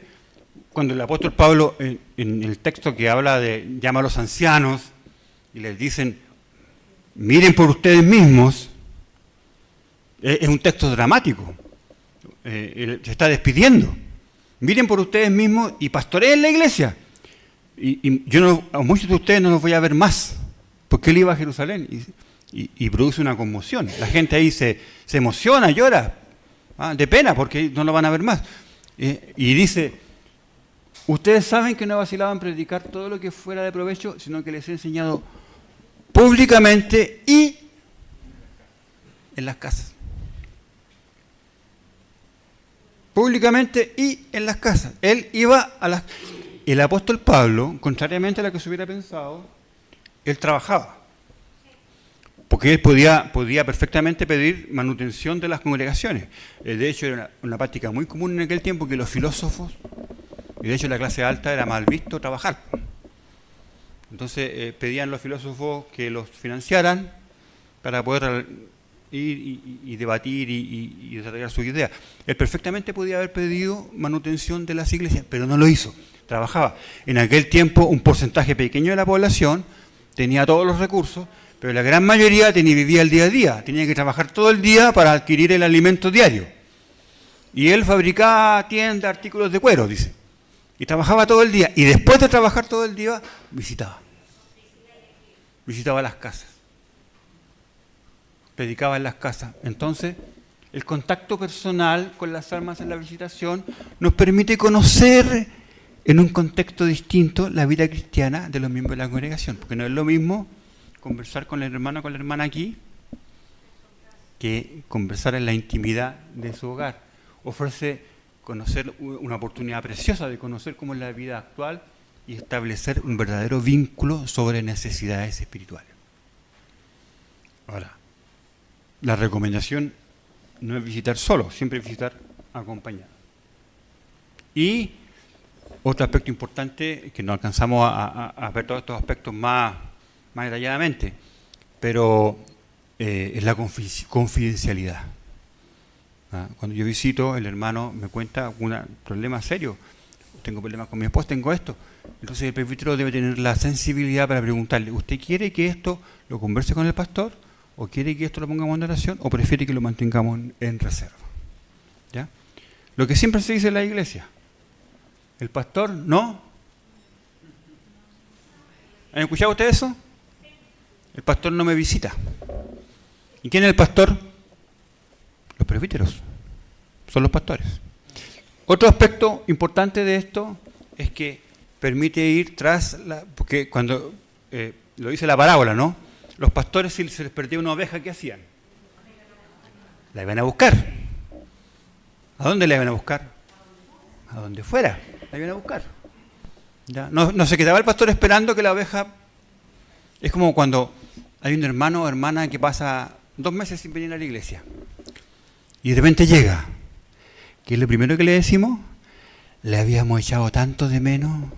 cuando el apóstol Pablo en el texto que habla de, llama a los ancianos y les dicen, miren por ustedes mismos, es un texto dramático. Se está despidiendo. Miren por ustedes mismos y pastoreen la iglesia. Y yo no, a muchos de ustedes no los voy a ver más, porque él iba a Jerusalén y produce una conmoción. La gente ahí se emociona, llora, de pena, porque no lo van a ver más. Y dice, ustedes saben que no he vacilado en predicar todo lo que fuera de provecho, sino que les he enseñado públicamente y en las casas. Públicamente y en las casas. Él iba a las... El apóstol Pablo, contrariamente a lo que se hubiera pensado, él trabajaba. Porque él podía perfectamente pedir manutención de las congregaciones. De hecho, era una práctica muy común en aquel tiempo que los filósofos, y de hecho en la clase alta era mal visto trabajar. Entonces pedían los filósofos que los financiaran para poder ir y debatir y desarrollar sus ideas. Él perfectamente podía haber pedido manutención de las iglesias, pero no lo hizo. Trabajaba. En aquel tiempo un porcentaje pequeño de la población tenía todos los recursos, pero la gran mayoría vivía el día a día. Tenía que trabajar todo el día para adquirir el alimento diario. Y él fabricaba tiendas, artículos de cuero, dice. Y trabajaba todo el día. Y después de trabajar todo el día, visitaba. Visitaba las casas. Predicaba en las casas. Entonces, el contacto personal con las almas en la visitación nos permite conocer en un contexto distinto la vida cristiana de los miembros de la congregación. Porque no es lo mismo conversar con el hermano o con la hermana aquí que conversar en la intimidad de su hogar. Ofrece conocer una oportunidad preciosa de conocer cómo es la vida actual y establecer un verdadero vínculo sobre necesidades espirituales. Ahora, la recomendación no es visitar solo, siempre es visitar acompañado. Y otro aspecto importante, que no alcanzamos a ver todos estos aspectos más detalladamente, pero es la confidencialidad. Cuando yo visito, el hermano me cuenta un problema serio. Tengo problemas con mi esposa, tengo esto. Entonces el presbítero debe tener la sensibilidad para preguntarle, ¿usted quiere que esto lo converse con el pastor? ¿O quiere que esto lo pongamos en oración? ¿O prefiere que lo mantengamos en reserva? ¿Ya? Lo que siempre se dice en la iglesia. El pastor no. ¿Han escuchado ustedes eso? El pastor no me visita. ¿Y quién es el pastor? Los presbíteros. Son los pastores. Otro aspecto importante de esto es que permite ir tras porque cuando lo dice la parábola, ¿no? Los pastores, si se les perdía una oveja, ¿qué hacían? La iban a buscar. ¿A dónde la iban a buscar? A donde fuera. La iban a buscar. ¿Ya? No se quedaba el pastor esperando que la oveja... Es como cuando hay un hermano o hermana que pasa 2 meses sin venir a la iglesia. Y de repente llega. ¿Qué es lo primero que le decimos? Le habíamos echado tanto de menos.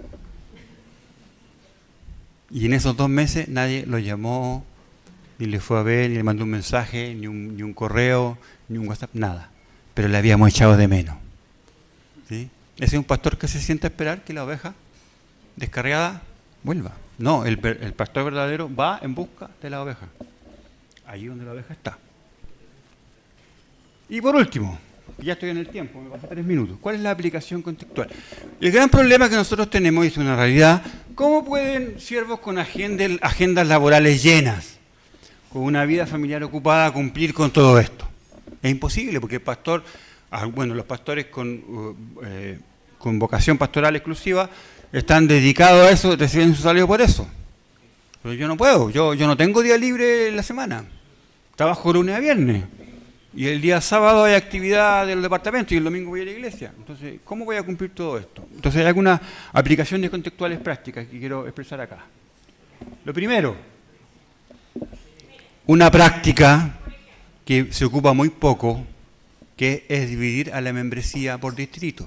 Y en esos 2 meses nadie lo llamó, ni le fue a ver, ni le mandó un mensaje, ni un correo, ni un WhatsApp, nada. Pero le habíamos echado de menos. ¿Sí? Ese es un pastor que se sienta a esperar que la oveja descarriada vuelva. No, el pastor verdadero va en busca de la oveja. Allí donde la oveja está. Y por último, ya estoy en el tiempo, me pasé 3 minutos. ¿Cuál es la aplicación contextual? El gran problema que nosotros tenemos, y es una realidad, ¿cómo pueden siervos con agendas laborales llenas, con una vida familiar ocupada, cumplir con todo esto? Es imposible, porque el pastor, los pastores con vocación pastoral exclusiva están dedicados a eso, reciben su salario por eso. Pero yo no puedo, yo no tengo día libre en la semana. Trabajo lunes a viernes. Y el día sábado hay actividad del departamento y el domingo voy a la iglesia. Entonces, ¿cómo voy a cumplir todo esto? Entonces, hay algunas aplicaciones contextuales prácticas que quiero expresar acá. Lo primero, una práctica que se ocupa muy poco, que es dividir a la membresía por distrito.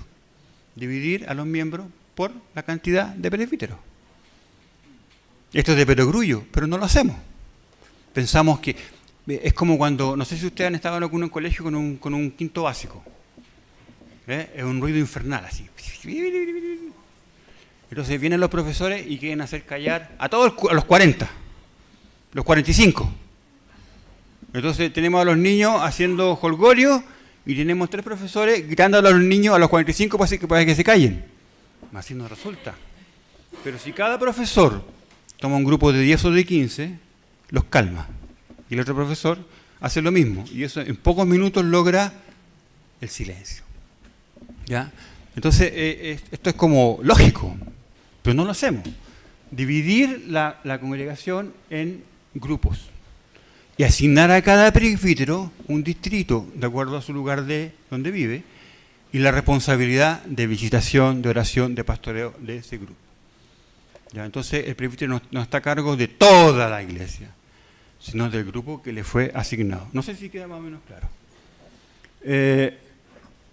Dividir a los miembros por la cantidad de presbíteros. Esto es de perogrullo, pero no lo hacemos. Pensamos que Es como cuando, no sé si ustedes han estado en algún colegio con un quinto básico. Es un ruido infernal, así. Entonces vienen los profesores y quieren hacer callar a todos, a los 40, los 45. Entonces tenemos a los niños haciendo jolgorio y tenemos 3 profesores gritando a los niños, a los 45, para que se callen. Así no resulta. Pero si cada profesor toma un grupo de 10 o de 15, los calma. Y el otro profesor hace lo mismo. Y eso en pocos minutos logra el silencio. ¿Ya? Entonces, esto es como lógico, pero no lo hacemos. Dividir la congregación en grupos y asignar a cada presbítero un distrito de acuerdo a su lugar de donde vive y la responsabilidad de visitación, de oración, de pastoreo de ese grupo. ¿Ya? Entonces, el presbítero no está a cargo de toda la iglesia, sino del grupo que le fue asignado. No sé si queda más o menos claro.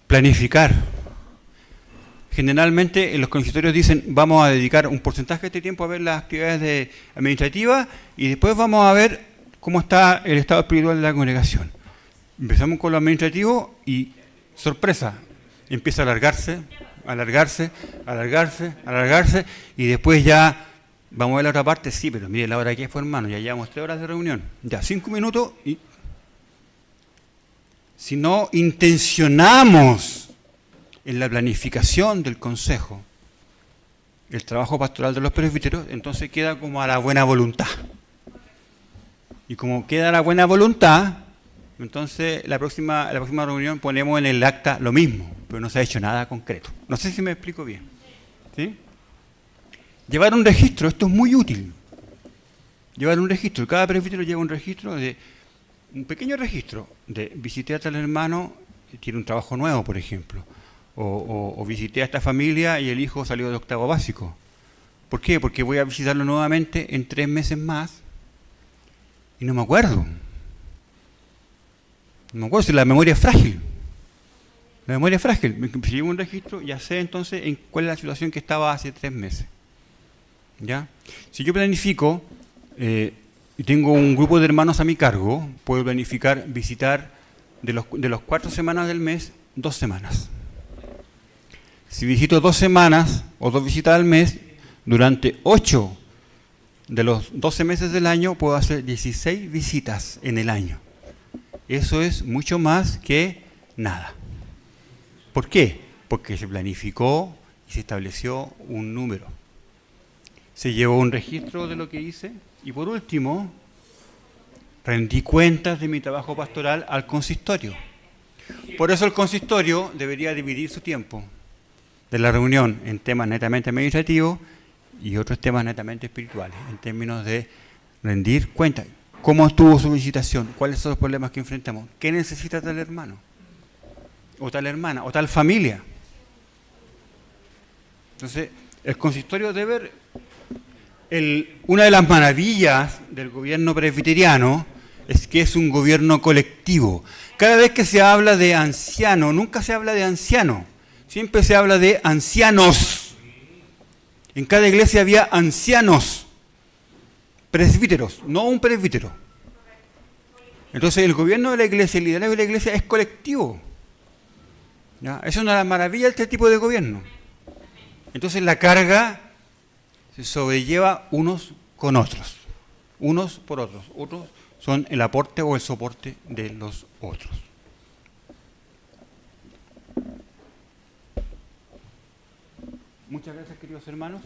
Planificar. Generalmente los consistorios dicen, vamos a dedicar un porcentaje de este tiempo a ver las actividades administrativas y después vamos a ver cómo está el estado espiritual de la congregación. Empezamos con lo administrativo y, sorpresa, empieza a alargarse, y después ya vamos a ver la otra parte. Sí, pero mire la hora que fue, hermano, ya llevamos 3 horas de reunión, ya 5 minutos, y si no intencionamos en la planificación del consejo el trabajo pastoral de los presbíteros, entonces queda como a la buena voluntad. Y como queda a la buena voluntad, entonces la próxima reunión ponemos en el acta lo mismo, pero no se ha hecho nada concreto. No sé si me explico bien. ¿Sí? Llevar un registro, esto es muy útil. Llevar un registro, cada presbítero lleva un registro, un pequeño registro de visité a tal hermano, tiene un trabajo nuevo, por ejemplo, o visité a esta familia y el hijo salió de 8º básico. ¿Por qué? Porque voy a visitarlo nuevamente en 3 meses más y no me acuerdo. No me acuerdo si la memoria es frágil. La memoria es frágil. Si llevo un registro, ya sé entonces en cuál es la situación que estaba hace 3 meses. ¿Ya? Si yo planifico y tengo un grupo de hermanos a mi cargo, puedo planificar visitar de los 4 semanas del mes, 2 semanas. Si visito 2 semanas o 2 visitas al mes, durante 8 de los 12 meses del año puedo hacer 16 visitas en el año. Eso es mucho más que nada. ¿Por qué? Porque se planificó y se estableció un número. Se llevó un registro de lo que hice y por último rendí cuentas de mi trabajo pastoral al consistorio. Por eso el consistorio debería dividir su tiempo de la reunión en temas netamente administrativos y otros temas netamente espirituales, en términos de rendir cuentas. ¿Cómo estuvo su visitación? ¿Cuáles son los problemas que enfrentamos? ¿Qué necesita tal hermano? O tal hermana, o tal familia. Entonces, el consistorio debe ver una de las maravillas del gobierno presbiteriano es que es un gobierno colectivo. Cada vez que se habla de anciano, nunca se habla de anciano, siempre se habla de ancianos. En cada iglesia había ancianos, presbíteros, no un presbítero. Entonces el gobierno de la iglesia, el liderazgo de la iglesia es colectivo. ¿Ya? Esa es una de las maravillas de este tipo de gobierno. Entonces la carga se sobrelleva unos con otros, unos por otros. Otros son el aporte o el soporte de los otros. Muchas gracias, queridos hermanos.